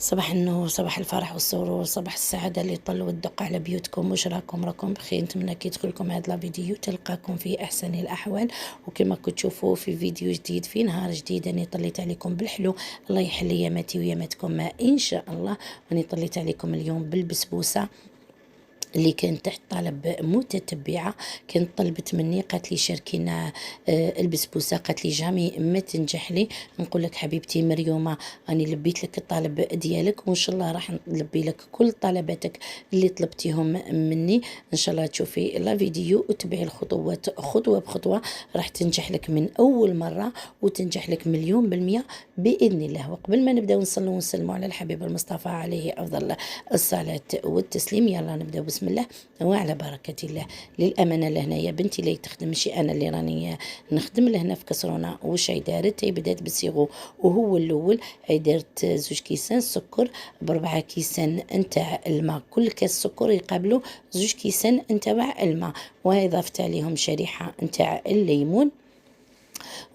صباح النور، صباح الفرح والسرور، صباح السعادة اللي يطل وتدق على بيوتكم. واش راكم بخير؟ نتمنى كي يدخلكم هذا الفيديو تلقاكم في احسن الاحوال. وكما كنت تشوفوا في فيديو جديد في نهار جديد، اني طليت عليكم بالحلو. الله يحل ياماتي وياماتكم ما ان شاء الله. واني طليت عليكم اليوم بالبسبوسة اللي كانت تحت طلب متتبعة. كانت طلبت مني قالت لي شاركينا البسبوسة. قالت لي جامي ما تنجح لي. نقول لك حبيبتي مريومة، راني لبيت لك الطلب ديالك، وان شاء الله راح نلبي لك كل طلباتك اللي طلبتيهم مني. ان شاء الله تشوفي لا فيديو وتبعي الخطوات خطوة بخطوة، راح تنجح لك من اول مرة وتنجح لك 100% باذن الله. وقبل ما نبداو نصلوا ونسلموا على الحبيب المصطفى عليه افضل الصلاة والتسليم، يلا نبداو بسم الله وعلى بركة الله. للأمانة لهنايا بنتي اللي تخدم، ماشي أنا اللي راني نخدم لهنا في كسرونة. واش هي دارت؟ هي بدات بالصيغو وهو الأول. هي دارت 2 كيسان سكر ب4 كيسان نتاع الماء. كل كاس سكر يقابلو 2 كيسان نتاع الماء. وهي ضافت عليهم شريحة نتاع الليمون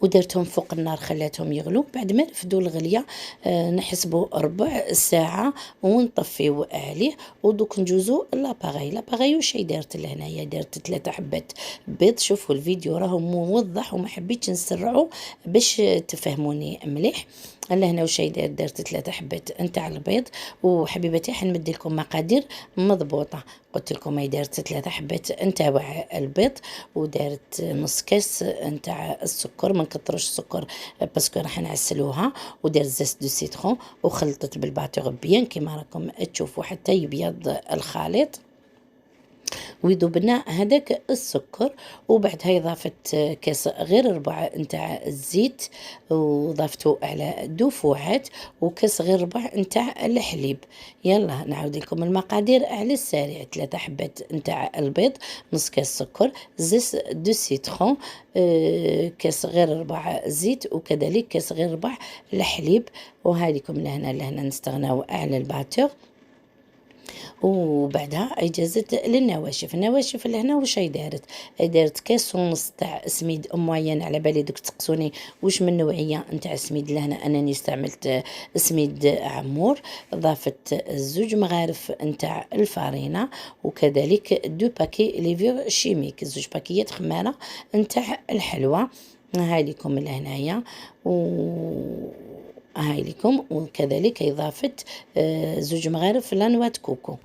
ودرتهم فوق النار، خلاتهم يغلو. بعد ما رفدوا الغليه نحسبوا ربع ساعه ونطفيو عليه. ودوك نجوزو لاباغي واش درت لهنايا؟ درت 3 حبات بيض. شوفوا الفيديو راهو موضح وما حبيتش نسرعو باش تفهموني مليح. لهنا واش درت 3 حبات نتاع البيض. وحبيبتي حنمد لكم مقادير مضبوطه. قلت لكم هي دارت 3 حبات نتاع البيض، ودارت نص كاس نتاع السكر، ما نكثروش السكر باسكو راح نعسلوها. ودارت زيت دو سيترون وخلطت بالباتور بيان كيما راكم تشوفوا حتى يبيض الخليط ويذوبنا هذاك السكر. وبعدها ضافت كاس غير ربع نتاع الزيت وضافته على دفوعات، وكاس غير ربع نتاع الحليب. يلا نعاود لكم المقادير على السريع. 3 حبات نتاع البيض، نص كاس سكر، زيت دو سيترون، كاس غير ربع زيت، وكذلك كاس غير ربع الحليب. وهذيكم لهنا نستغناو على الباتور. وبعدها اجازت للنواشف. النواشف لهنا واش هي دارت كاس ونص تاع سميد معين. على بالي دوك تسقسوني واش من نوعيه نتاع السميد. لهنا انني استعملت سميد عمور. ضافت 2 مغارف نتاع الفارينه، وكذلك 2 باكي ليفير شيميك، 2 باكيات خماره نتاع الحلوى. هاي لكم لهنايا هاي لكم. وكذلك إضافة 2 مغارف لانوات كوكو،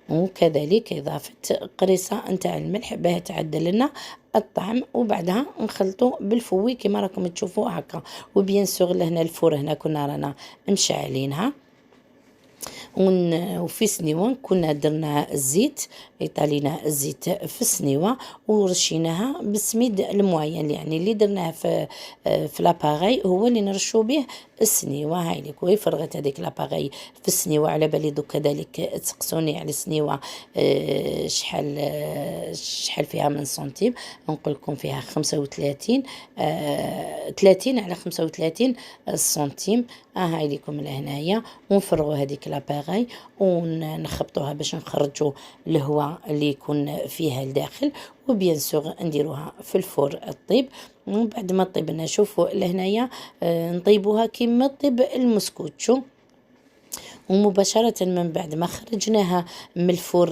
وكذلك إضافة قريصة نتاع الملح باه تعدل لنا الطعم. وبعدها نخلطو بالفوي كما راكم تشوفوا هكا. وبيان سور لهنا الفور هنا رانا مشعلينها. وفي سنيوه كنا درنا الزيت، طالينا الزيت في السنيوه ورشيناها بالسميد المعين، يعني اللي درناه في لاباغي هو اللي نرشو به السنيوه. هاي لك وهي فرغت هذيك لاباغي في السنيوه. على بالي دوك كذلك تسقسوني على السنيوه شحال فيها من سنتيم. نقول لكم فيها 35 30 على 35 سنتيم. هاي لكم لهنايا. ونفرغوا هذيك لاباغي ونخبطوها باش نخرجوا الهواء اللي يكون فيها لداخل. وبيان سور نديروها في الفور الطيب. ومن بعد ما طيبنا شوفوا لهنايا نطيبوها كيما طيب المسكوتشو. ومباشرة من بعد ما خرجناها من الفور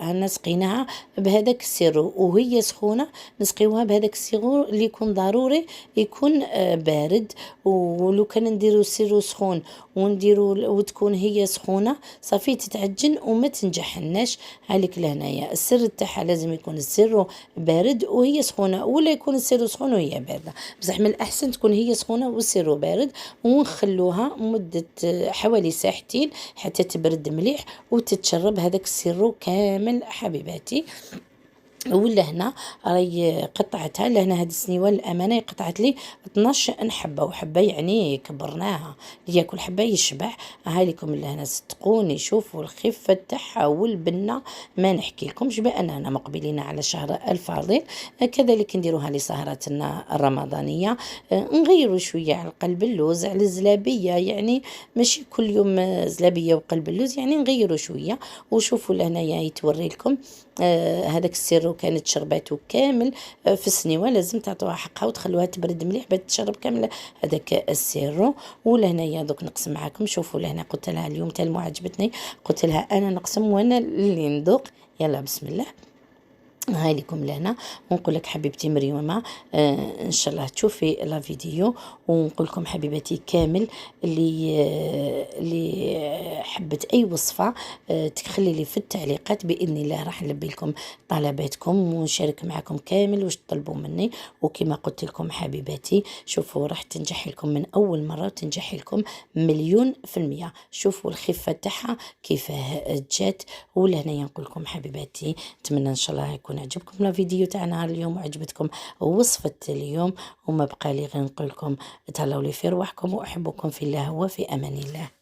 نسقيناها بهذاك السيرو وهي سخونة. نسقيوها بهذاك السيرو اللي يكون ضروري يكون بارد. ولو كان نديرو السيرو سخون ونديرو وتكون هي سخونة صافي تتعجن وما تنجحناش. هالك لهنايا السر تاعها لازم يكون السيرو بارد وهي سخونة، ولا يكون السيرو سخون وهي باردة. بصح من الأحسن تكون هي سخونة والسيرو بارد. ونخلوها مدة حوالي ساعتين حتى تبرد مليح وتتشرب هذاك السيرو كامل حبيباتي. ولا هنا راهي قطعتها. لهنا هاد السنيوه الامانه قطعت لي 12 حبه، وحبه يعني كبرناها ياكل حبه يشبع. هاي لكم لهنا صدقوني شوفوا الخفه تاعها والبنه ما نحكي لكمش باننا مقبلين على شهر الفاضل. كذلك نديروها لسهرتنا الرمضانيه. نغيروا شويه على قلب اللوز على الزلابيه، يعني ماشي كل يوم زلابيه وقلب اللوز، يعني نغيروا شويه. وشوفوا لهنايا يتوري لكم هذاك السيرو كانت شرباتو كامل في السنيوه، لازم تعطوها حقها وتخلوها تبرد مليح باش تشرب كامل هذاك السيرو. ولهنايا دوك نقسم معاكم. شوفوا لهنا قلت لها اليوم تال مو عجبتني، قلت لها انا نقسم وانا اللي نذوق. يلا بسم الله. هاي لكم لهنا. ونقول لك حبيبتي مريومه ان شاء الله تشوفي لا فيديو، ونقول لكم حبيبتي كامل اللي حبت اي وصفه تخلي لي في التعليقات، باذن الله راح نلبي لكم طلباتكم ونشارك معكم كامل واش تطلبوا مني. وكما قلت لكم حبيباتي شوفوا راح تنجح لكم من اول مره وتنجح لكم 100%. شوفوا الخفه تاعها كيفاه جات. ولهنا نقول لكم حبيباتي نتمنى ان شاء الله يكون عجبكم الفيديو تاع نهار اليوم وعجبتكم وصفة اليوم. وما بقى لي غير نقول لكم تهلاو لي في رواحكم، واحبكم في الله وفي امان الله.